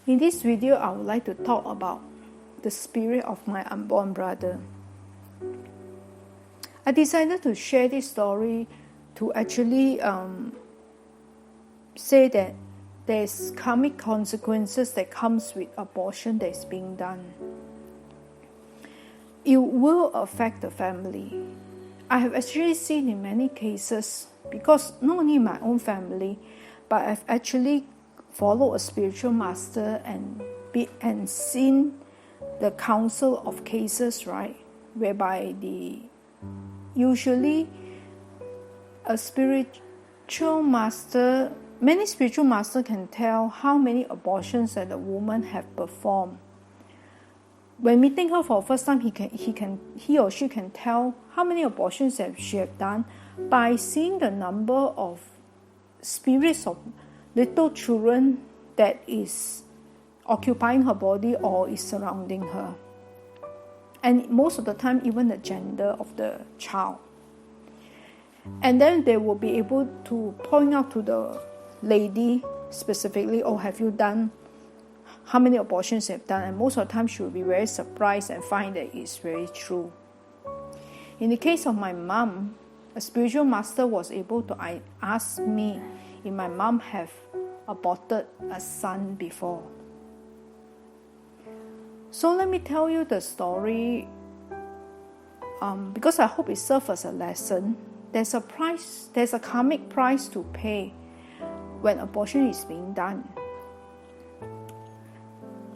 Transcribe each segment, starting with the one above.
In this video, I would like to talk about the spirit of my unborn brother. I decided to share this story to actually say that there's karmic consequences that comes with abortion that is being done. It will affect the family. I have actually seen in many cases, because not only my own family, but I've actually followed a spiritual master and seen the counsel of cases, right, whereby usually a spiritual master, many spiritual masters can tell how many abortions that the woman have performed. When meeting her for the first time, he or she can tell how many abortions that she have done by seeing the number of spirits of little children that is occupying her body or is surrounding her. And most of the time, even the gender of the child. And then they will be able to point out to the lady specifically, oh, have you done, how many abortions you have done? And most of the time she will be very surprised and find that it's very true. In the case of my mom, a spiritual master was able to ask me if my mom have aborted a son before. So let me tell you the story, because I hope it serves as a lesson. There's a karmic price to pay when abortion is being done.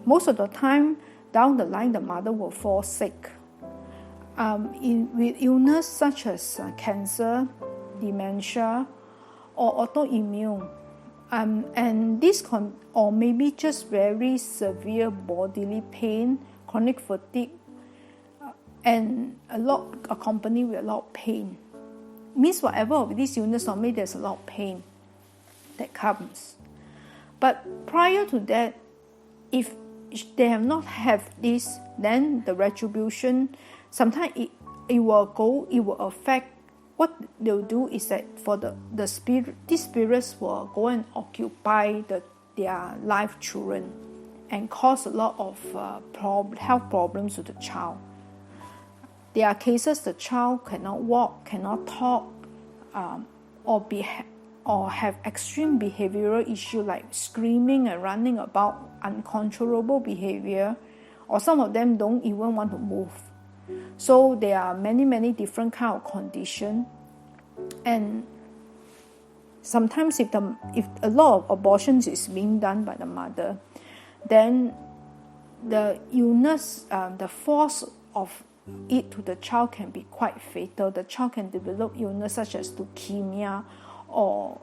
Most of the time, down the line, the mother will fall sick. With illness such as cancer, dementia, or autoimmune, and this or maybe just very severe bodily pain, chronic fatigue, and accompanied with a lot of pain. Means whatever of this illness, normally there's a lot of pain that comes. But prior to that, if they have not have this, then the retribution, sometimes it will affect. What they'll do is that for the spirit, these spirits will go and occupy their live children and cause a lot of health problems to the child. There are cases the child cannot walk, cannot talk, or have extreme behavioral issue like screaming and running about, uncontrollable behavior, or some of them don't even want to move. So there are many different kind of condition, and sometimes if a lot of abortions is being done by the mother, then the illness, the force of it to the child can be quite fatal. The child can develop illness such as leukemia or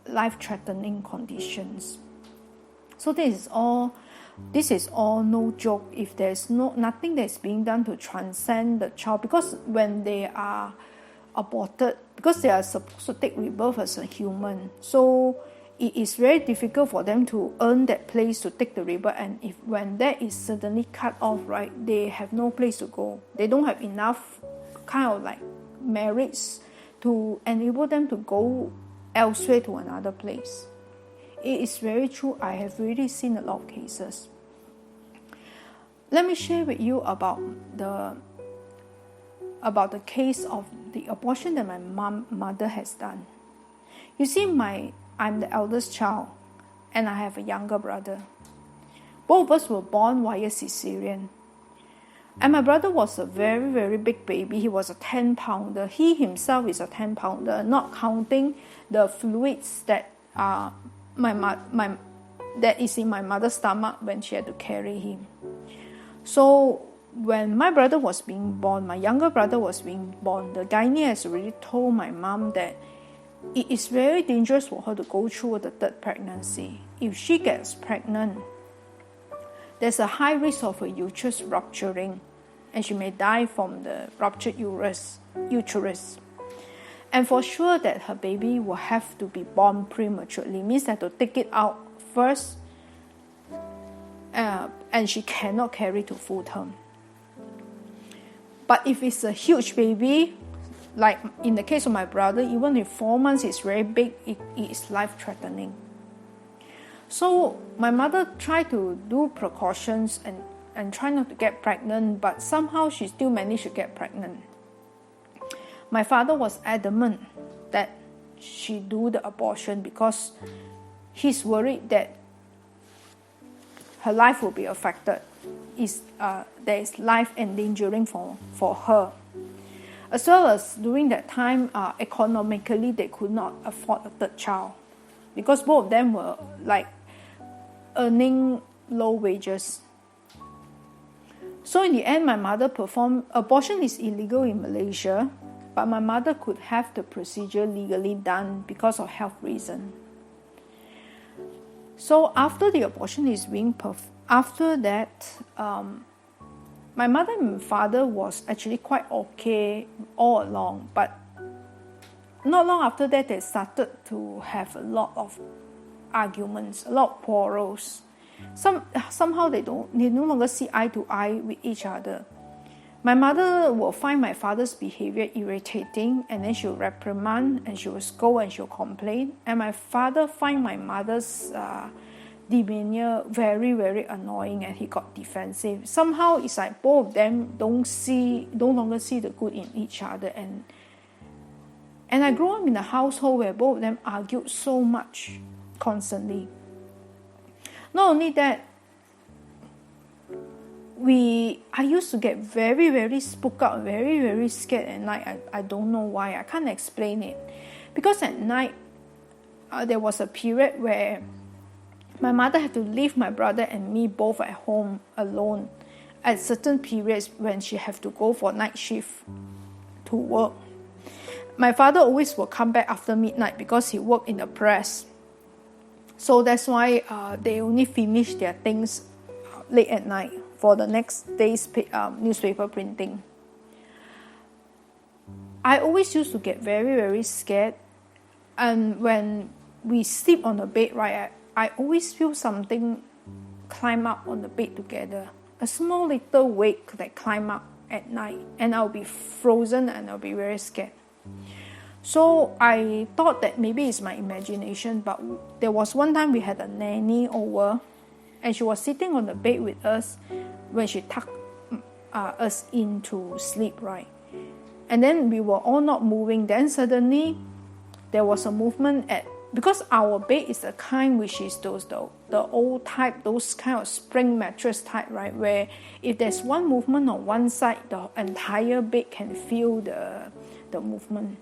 life-threatening conditions. So this is all no joke. If there's nothing that's being done to transcend the child, because when they are aborted, because they are supposed to take rebirth as a human, so it is very difficult for them to earn that place to take the rebirth. And when that is suddenly cut off, right, they have no place to go. They don't have enough kind of like merits to enable them to go elsewhere to another place. It is very true. I have really seen a lot of cases. Let me share with you about the case of the abortion that my mother has done. You see, I'm the eldest child, and I have a younger brother. Both of us were born via cesarean. And my brother was a very big baby. He was a 10-pounder. He himself is a 10-pounder, not counting the fluids that that is in my mother's stomach when she had to carry him. So when my brother was being born, my younger brother was being born, the gynae has already told my mom that it is very dangerous for her to go through the third pregnancy. If she gets pregnant, there's a high risk of her uterus rupturing, and she may die from the ruptured uterus. And for sure that her baby will have to be born prematurely, means that to take it out first, and she cannot carry to full term. But if it's a huge baby, like in the case of my brother, even if 4 months is very big, it is life-threatening. So my mother tried to do precautions and try not to get pregnant, but somehow she still managed to get pregnant. My father was adamant that she do the abortion because he's worried that her life will be affected. There is life endangering for her. As well as during that time, economically they could not afford a third child because both of them were like earning low wages. So in the end, my mother performed, abortion is illegal in Malaysia, but my mother could have the procedure legally done because of health reason. So after the abortion is being after that, my mother and my father was actually quite okay all along, but not long after that, they started to have a lot of arguments, a lot of quarrels. Somehow they no longer see eye to eye with each other. My mother will find my father's behavior irritating, and then she'll reprimand and she will scold and she'll complain. And my father find my mother's demeanor very, very annoying, and he got defensive. Somehow it's like both of them no longer see the good in each other. And I grew up in a household where both of them argued so much constantly. Not only that, I used to get very, very spooked out, very, very scared at night. I don't know why. I can't explain it. Because at night, there was a period where my mother had to leave my brother and me both at home alone at certain periods when she had to go for night shift to work. My father always will come back after midnight because he worked in the press. So that's why they only finish their things late at night for the next day's newspaper printing. I always used to get very, very scared. And when we sleep on the bed, right, I always feel something climb up on the bed together. A small little wake that climb up at night. And I'll be frozen and I'll be very scared. So I thought that maybe it's my imagination, but there was one time we had a nanny over, and she was sitting on the bed with us when she tucked us into sleep, right? And then we were all not moving. Then suddenly there was a movement because our bed is the kind which is the old type, those kind of spring mattress type, right? Where if there's one movement on one side, the entire bed can feel the movement.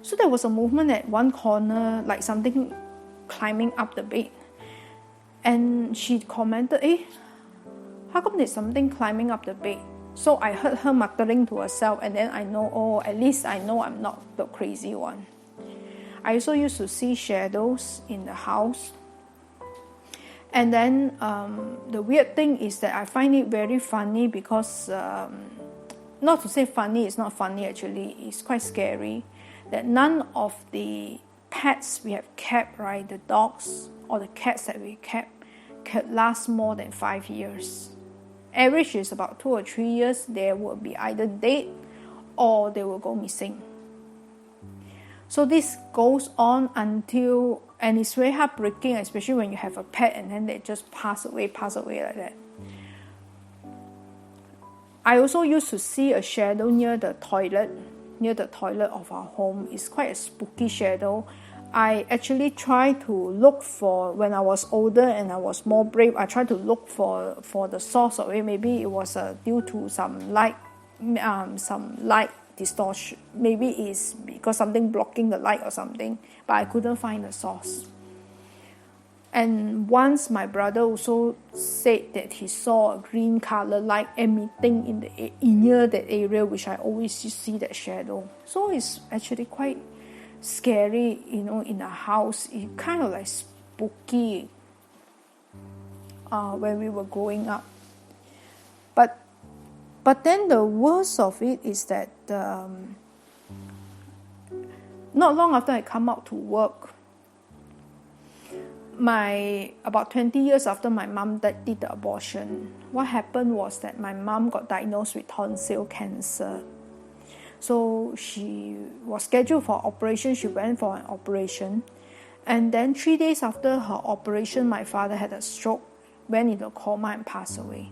So there was a movement at one corner, like something climbing up the bed. And she commented, how come there's something climbing up the bed? So I heard her muttering to herself, and then I know, at least I know I'm not the crazy one. I also used to see shadows in the house. And then the weird thing is that I find it very funny because, not to say funny, it's not funny actually, it's quite scary, that none of the pets we have kept, right, the dogs or the cats that we kept, could last more than 5 years. Average is about 2 or 3 years. They will be either dead or they will go missing. So this goes on until, and it's very heartbreaking, especially when you have a pet and then they just pass away like that. I also used to see a shadow near the toilet of our home. It's quite a spooky shadow. I actually tried to look for, when I was older and I was more brave, I tried to look for the source of it. Maybe it was due to some light distortion. Maybe it's because something blocking the light or something, but I couldn't find the source. And once my brother also said that he saw a green color light emitting near that area, which I always see that shadow. So it's actually quite scary, in a house. It kind of like spooky when we were growing up. But then the worst of it is that not long after I come out to work, about 20 years after my mom did the abortion, what happened was that my mom got diagnosed with tonsil cancer. So she was scheduled for operation. She went for an operation, And then 3 days after her operation, my father had a stroke, went into a coma and passed away.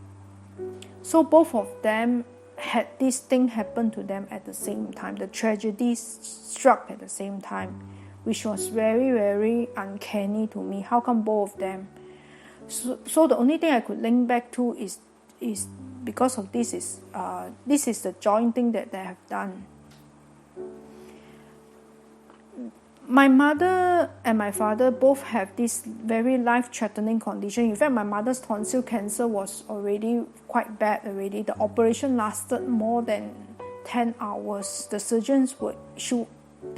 So both of them had this thing happen to them at the same time. The tragedy struck at the same time, which was very, very uncanny to me. How come both of them? So the only thing I could link back to is because of this is the joint thing that they have done. My mother and my father both have this very life-threatening condition. In fact, my mother's tonsil cancer was already quite bad already. The operation lasted more than 10 hours. The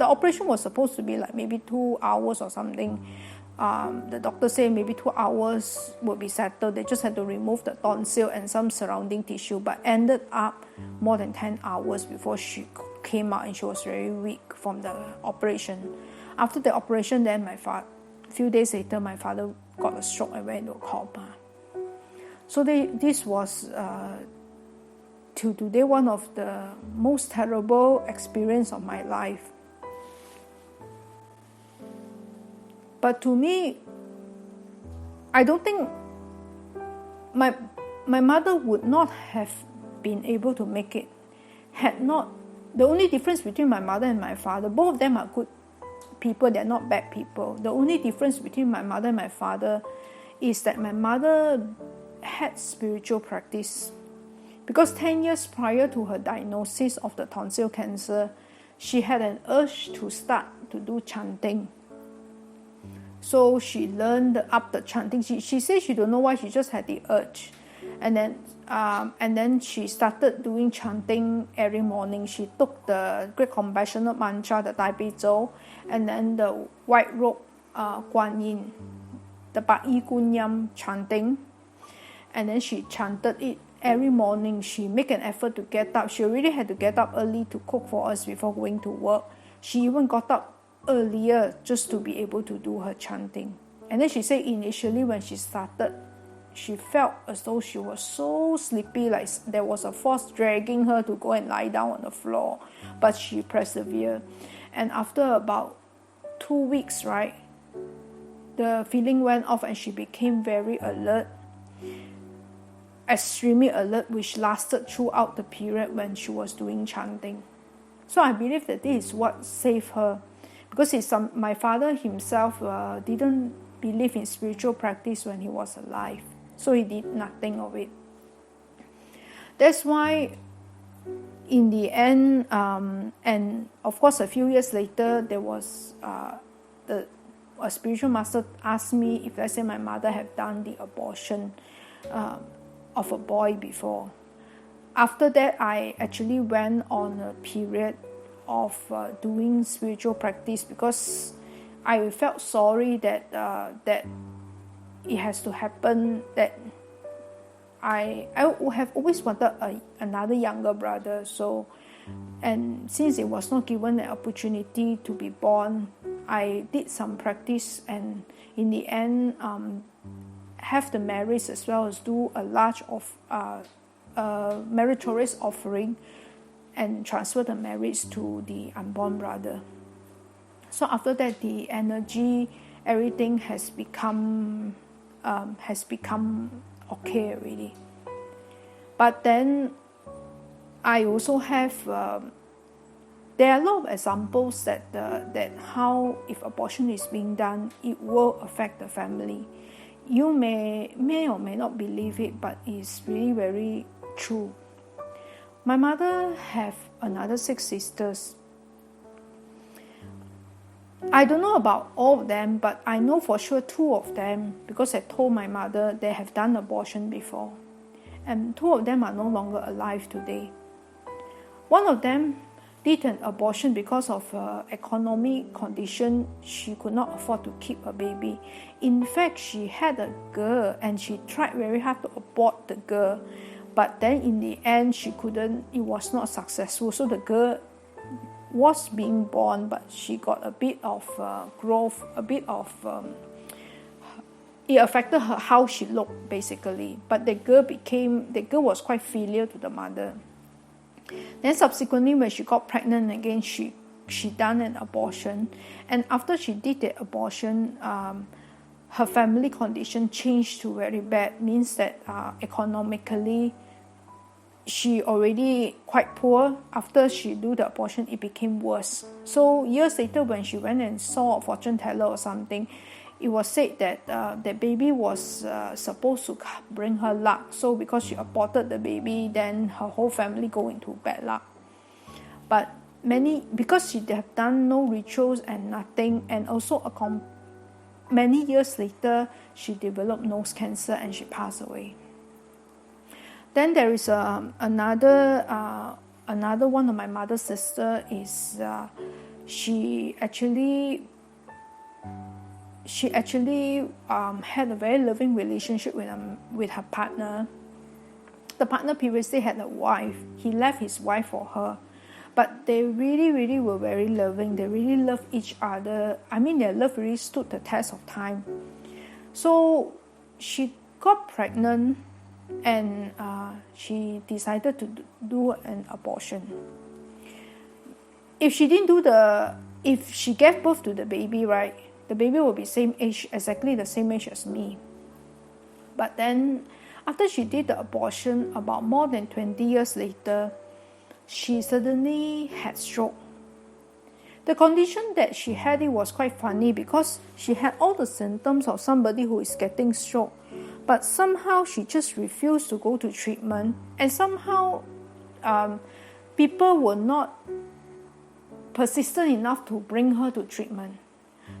operation was supposed to be like maybe 2 hours or something. The doctor said maybe 2 hours would be settled. They just had to remove the tonsil and some surrounding tissue, but ended up more than 10 hours before she came out, and she was very weak from the operation. After the operation, then a few days later, my father got a stroke and went into a coma. So this was till today one of the most terrible experience of my life. But to me, I don't think my mother would not have been able to make it had not. The only difference between my mother and my father, both of them are good people, they're not bad people. The only difference between my mother and my father is that my mother had spiritual practice. Because 10 years prior to her diagnosis of the tonsil cancer, she had an urge to start to do chanting. So she learned up the chanting. She says she don't know why, she just had the urge. And then she started doing chanting every morning. She took the Great Compassionate Mantra, the Tai Bei Zhou, and then the White Robe Guan Yin, the Ba Yi Gun Yam chanting. And then she chanted it every morning. She made an effort to get up. She really had to get up early to cook for us before going to work. She even got up earlier just to be able to do her chanting. And then she said initially when she started, she felt as though she was so sleepy, like there was a force dragging her to go and lie down on the floor. But she persevered. And after about 2 weeks, right, the feeling went off and she became very alert, extremely alert, which lasted throughout the period when she was doing chanting. So I believe that this is what saved her. Because my father himself didn't believe in spiritual practice when he was alive. So he did nothing of it. That's why in the end, and of course a few years later, there was a spiritual master asked me if, let's say, my mother had done the abortion of a boy before. After that, I actually went on a period of doing spiritual practice because I felt sorry that it has to happen, that I would have always wanted another younger brother. So, and since it was not given an opportunity to be born, I did some practice, and in the end, have the marriage as well as do a large meritorious offering and transfer the marriage to the unborn brother. So after that, the energy, everything has become okay already. But then I also have there are a lot of examples that how if abortion is being done, it will affect the family. You may or may not believe it, but it's really very true. My mother have another 6 sisters. I don't know about all of them, but I know for sure 2 of them, because I told my mother they have done abortion before. And 2 of them are no longer alive today. One of them did an abortion because of economic condition. She could not afford to keep a baby. In fact, she had a girl and she tried very hard to abort the girl. But then in the end, she couldn't, it was not successful. So the girl was being born, but she got a bit of growth, a bit of, it affected her how she looked basically. But the girl was quite filial to the mother. Then subsequently when she got pregnant again, she she done an abortion, and after she did the abortion, her family condition changed to very bad. Means that economically, she already quite poor. After she do the abortion, it became worse. So years later, when she went and saw a fortune teller or something, it was said that the baby was supposed to bring her luck. So because she aborted the baby, then her whole family go into bad luck. But because she have done no rituals and nothing, and also many years later, she developed nose cancer and she passed away. Then there is another one of my mother's sister is she actually had a very loving relationship with her partner. The partner previously had a wife. He left his wife for her, but they really, really were very loving. They really loved each other. I mean, their love really stood the test of time. So she got pregnant, and she decided to do an abortion. If she gave birth to the baby, right, the baby will be exactly the same age as me. But then, after she did the abortion, about more than 20 years later, she suddenly had stroke. The condition that she had, it was quite funny because she had all the symptoms of somebody who is getting stroke, but somehow she just refused to go to treatment, and somehow people were not persistent enough to bring her to treatment.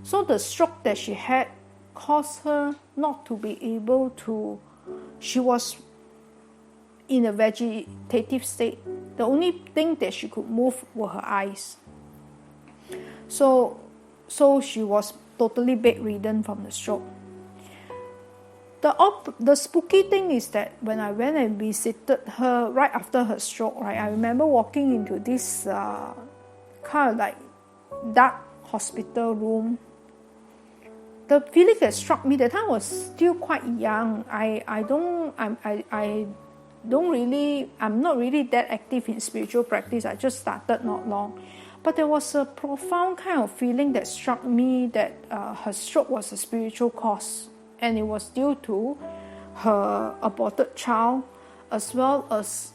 So the stroke that she had caused her not to be able to, she was in a vegetative state. The only thing that she could move were her eyes. So she was totally bedridden from the stroke. The spooky thing is that when I went and visited her right after her stroke, right, I remember walking into this kind of like dark hospital room. The feeling that struck me, that time was still quite young. I'm not really that active in spiritual practice. I just started not long. But there was a profound kind of feeling that struck me that her stroke was a spiritual cause, and it was due to her aborted child, as well as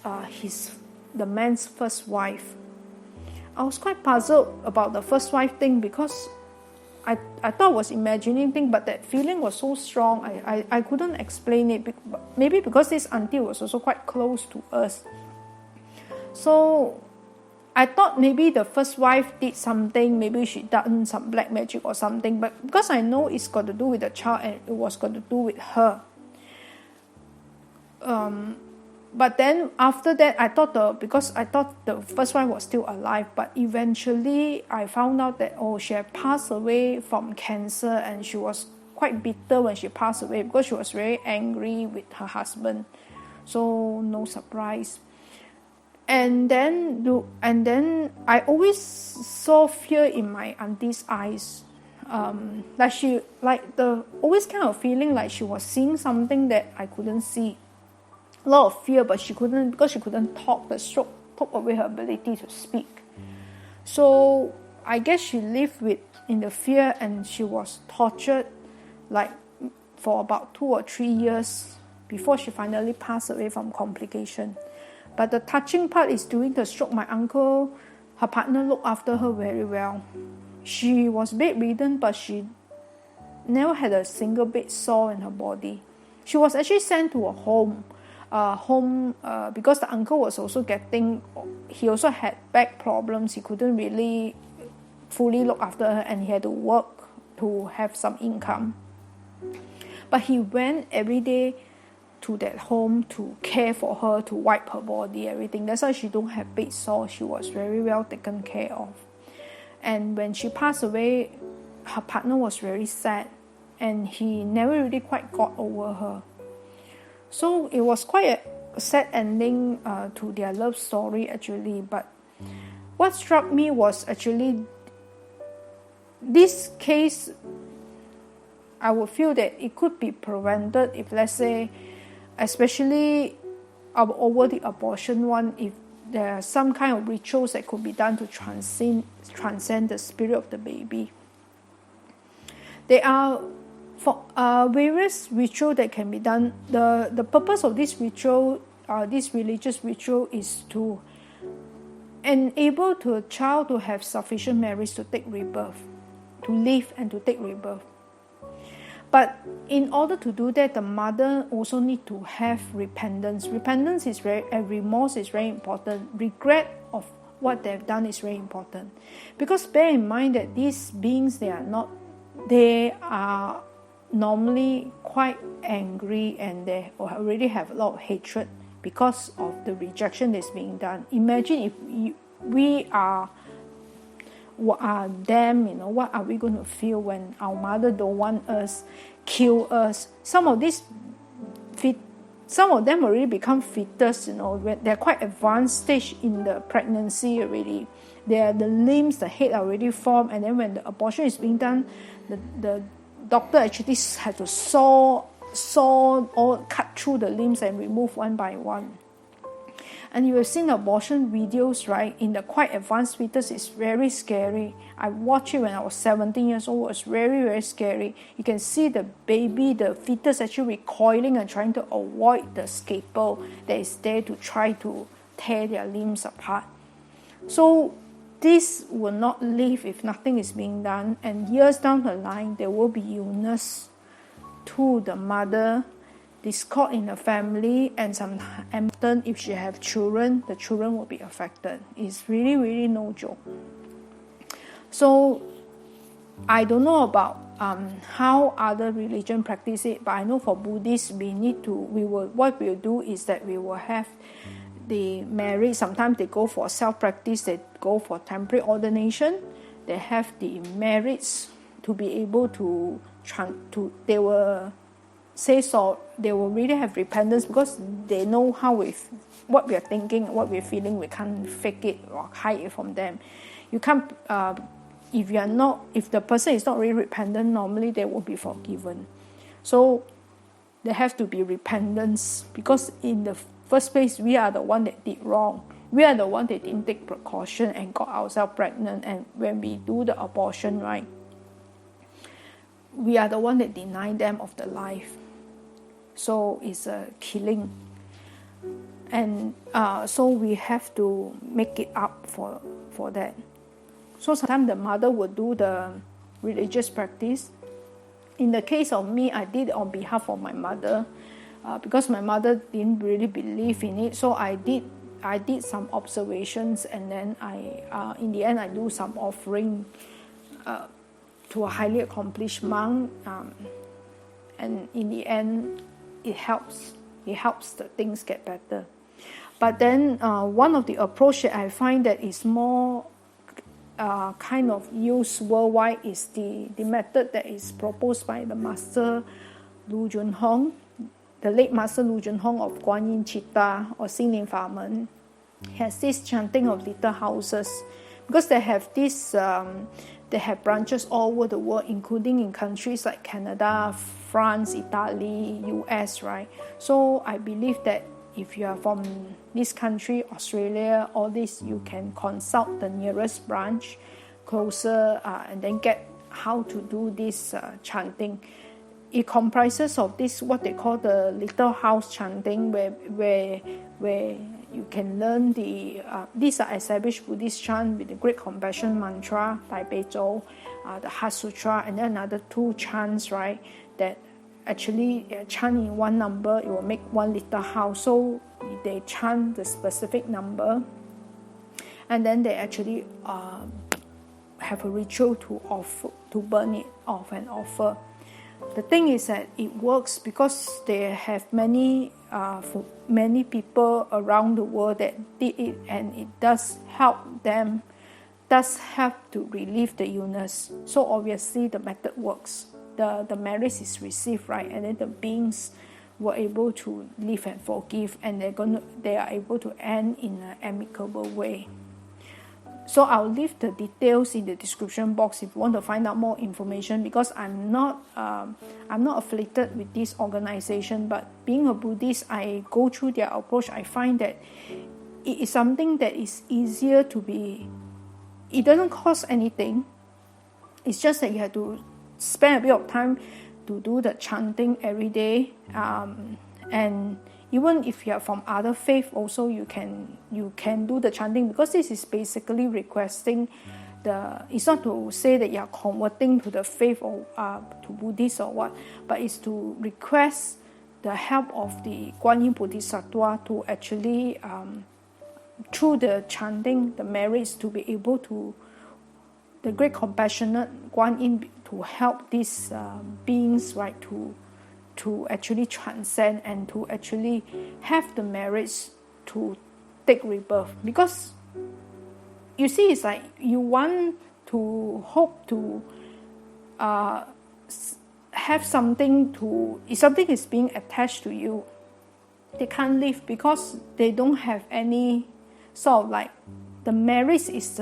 the man's first wife. I was quite puzzled about the first wife thing because I thought I was imagining things, but that feeling was so strong, I couldn't explain it. Maybe because this auntie was also quite close to us. So I thought maybe the first wife did something, maybe she done some black magic or something, but because I know it's got to do with the child and it was got to do with her. But then after that, because I thought the first wife was still alive, but eventually I found out that she had passed away from cancer, and she was quite bitter when she passed away because she was very angry with her husband. So no surprise. And then I always saw fear in my auntie's eyes. Always kind of feeling like she was seeing something that I couldn't see. A lot of fear, but because she couldn't talk. The stroke took away her ability to speak. So I guess she lived in the fear, and she was tortured for about 2 or 3 years before she finally passed away from complication. But the touching part is during the stroke, my uncle, her partner, looked after her very well. She was bedridden, but she never had a single bed sore in her body. She was actually sent to a home because the uncle was also he also had back problems. He couldn't really fully look after her, and he had to work to have some income. But he went every day to that home to care for her, to wipe her body, everything. That's why she don't have bed sore. She was very well taken care of. And when she passed away, her partner was very sad, and he never really quite got over her. So it was quite a sad ending to their love story, actually. But what struck me was actually this case. I would feel that it could be prevented if, let's say, especially over the abortion one, if there are some kind of rituals that could be done to transcend the spirit of the baby. There are various rituals that can be done. The purpose of this ritual, this religious ritual, is to enable to a child to have sufficient merits to take rebirth, to live and to take rebirth. But in order to do that, the mother also need to have repentance. Repentance is and remorse is very important. Regret of what they've done is very important. Because bear in mind that these beings, they are normally quite angry, and they already have a lot of hatred because of the rejection that's being done. Imagine if we are them, what are we going to feel when our mother don't want us, kill us? Some of them already become fetus, they're quite advanced stage in the pregnancy already. The limbs, the head are already formed, and then when the abortion is being done, the doctor actually had to saw or cut through the limbs and remove one by one. And you have seen abortion videos, right? In the quite advanced fetus, it's very scary. I watched it when I was 17 years old. It was very, very scary. You can see the baby, the fetus actually recoiling and trying to avoid the scalpel that is there to try to tear their limbs apart. So this will not live if nothing is being done. And years down the line, there will be illness to the mother, discord in the family, and if she have children, the children will be affected. It's really, really no joke. So I don't know about how other religion practice it, but I know for Buddhists, what we'll do is that we will have the married. Sometimes they go for self-practice, they go for temporary ordination. They have the merits to be able to they will say so. They will really have repentance because they know what we are thinking, what we are feeling. We can't fake it or hide it from them. You can't. If the person is not really repentant, normally they will be forgiven. So there have to be repentance, because in the first place, we are the one that did wrong. We are the one that didn't take precaution and got ourselves pregnant. And when we do the abortion, right, we are the one that deny them of the life. So it's a killing. And so we have to make it up for that. So sometimes the mother will do the religious practice. In the case of me, I did it on behalf of my mother, because my mother didn't really believe in it. So I did some observations, and then in the end I do some offering to a highly accomplished monk, and in the end it helps the things get better. But then one of the approach that I find that is more kind of used worldwide is the method that is proposed by the Master Lu Junhong, the late Master Lu Junhong of Guan Yin Chitta or Xingling Famen. He has this chanting of little houses, because they have this. They have branches all over the world, including in countries like Canada, France, Italy, US, right? So I believe that if you are from this country, Australia, all this, you can consult the nearest branch closer, and then get how to do this chanting. It comprises of this, what they call the little house chanting, where you can learn these are established Buddhist chant with the Great Compassion Mantra, Tai Bei Zhou, the Heart Sutra, and then another 2 chants, right, that actually chant in one number, it will make one little house. So they chant the specific number, and then they actually have a ritual to burn it off and offer. The thing is that it works because they have many people around the world that did it, and it does help them, does help to relieve the illness. So obviously the method works. The marriage is received, right, and then the beings were able to live and forgive, and they are able to end in an amicable way. So I'll leave the details in the description box if you want to find out more information, because I'm not affiliated with this organization, but being a Buddhist, I go through their approach. I find that it is something that is easier to be. It doesn't cost anything. It's just that you have to spend a bit of time to do the chanting every day, and even if you are from other faith also, you can do the chanting, because this is basically requesting it's not to say that you are converting to the faith or to Buddhist or what, but it's to request the help of the Guan Yin Bodhisattva to actually through the chanting, the merits, to be able to, the great compassionate Guan Yin, to help these beings, right, to actually transcend and to actually have the merits to take rebirth. Because you see, it's like you want to hope to have something to, if something is being attached to you, they can't live because they don't have any sort of like, the merits is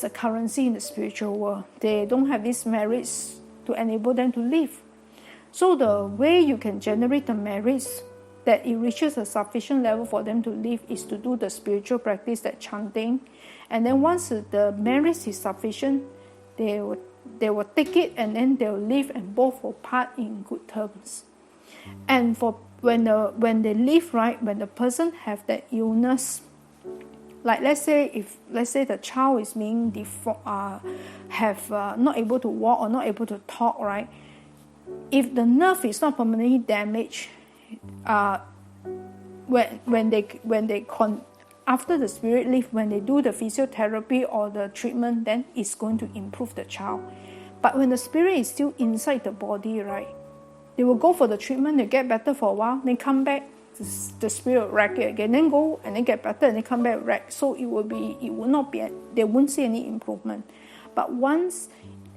the currency in the spiritual world. They don't have these merits to enable them to live. So the way you can generate the merits that it reaches a sufficient level for them to live is to do the spiritual practice, that chanting. And then once the merits is sufficient, they will take it, and then they'll live, and both will part in good terms. And for when they live, right, when the person have that illness, like let's say the child is being not able to walk or not able to talk, right? If the nerve is not permanently damaged, after the spirit leave, when they do the physiotherapy or the treatment, then it's going to improve the child. But when the spirit is still inside the body, right, they will go for the treatment, they get better for a while, then come back, the spirit will wreck it again, then go and then get better and then come back wreck. So they won't see any improvement. But once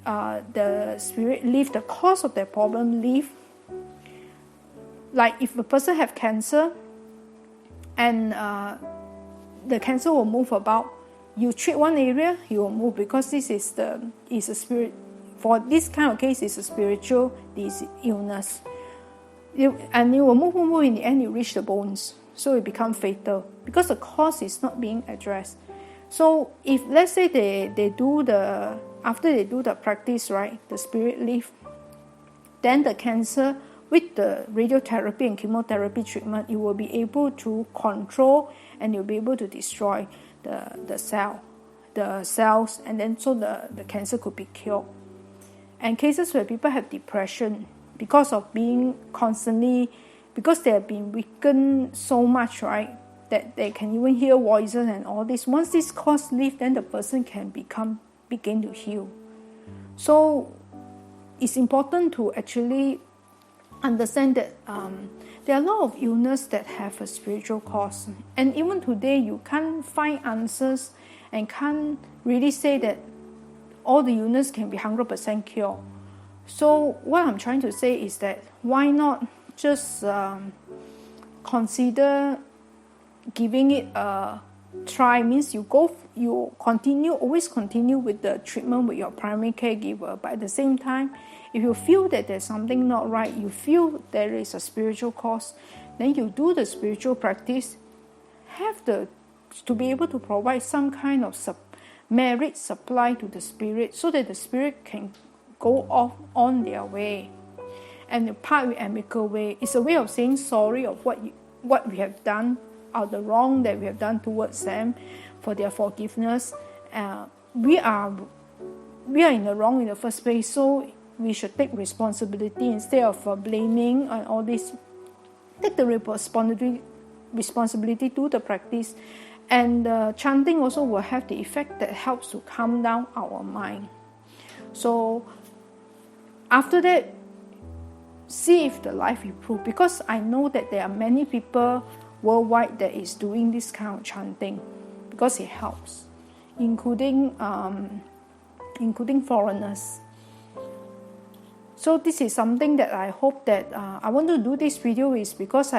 the spirit leave, the cause of their problem leave, like if a person have cancer and the cancer will move about, you treat one area, he will move, because this is a spirit. For this kind of case, it's a spiritual illness. And it will move, in the end you reach the bones. So it becomes fatal because the cause is not being addressed. So if let's say after they do the practice, right, the spirit leave, then the cancer with the radiotherapy and chemotherapy treatment, you will be able to control and you'll be able to destroy the cells, and then so the cancer could be cured. And cases where people have depression because of being constantly, because they have been weakened so much, right, that they can even hear voices and all this. Once this cause leaves, then the person can begin to heal. So it's important to actually understand that there are a lot of illness that have a spiritual cause. And even today, you can't find answers and can't really say that all the illness can be 100% cured. So what I'm trying to say is that why not just consider giving it a try. Means you always continue with the treatment with your primary caregiver, but at the same time, if you feel that there's something not right, you feel there is a spiritual cause, then you do the spiritual practice, to be able to provide some kind of merit supply to the spirit, so that the spirit can go off on their way and part with amicable way. It's a way of saying sorry of what we have done, or the wrong that we have done towards them, for their forgiveness. We are in the wrong in the first place, so we should take responsibility instead of blaming and all this. Take the responsibility to the practice, and chanting also will have the effect that helps to calm down our mind. So after that, see if the life improves, because I know that there are many people worldwide that is doing this kind of chanting because it helps, including foreigners. So this is something that I hope that I want to do this video is because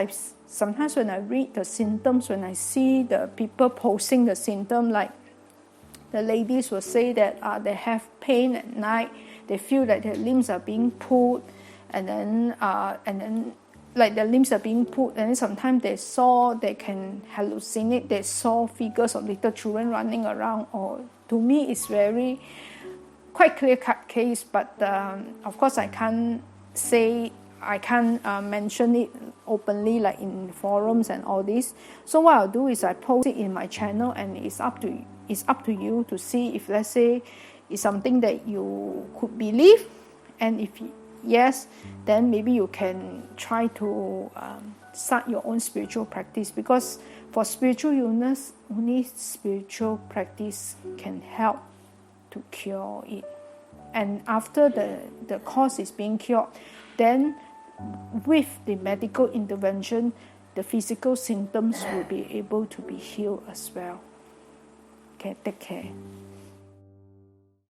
sometimes when I read the symptoms, when I see the people posting the symptom, like the ladies will say that they have pain at night, they feel that their limbs are being pulled, and then like their limbs are being pulled, and then sometimes they can hallucinate, they saw figures of little children running around, or to me it's very quite clear-cut case, but of course I can't mention it openly like in forums and all this. So what I'll do is I post it in my channel, and it's up to you to see if, let's say, it's something that you could believe, and if yes, then maybe you can try to start your own spiritual practice, because for spiritual illness, only spiritual practice can help to cure it. And after the cause is being cured, then with the medical intervention, the physical symptoms will be able to be healed as well. Okay, take care.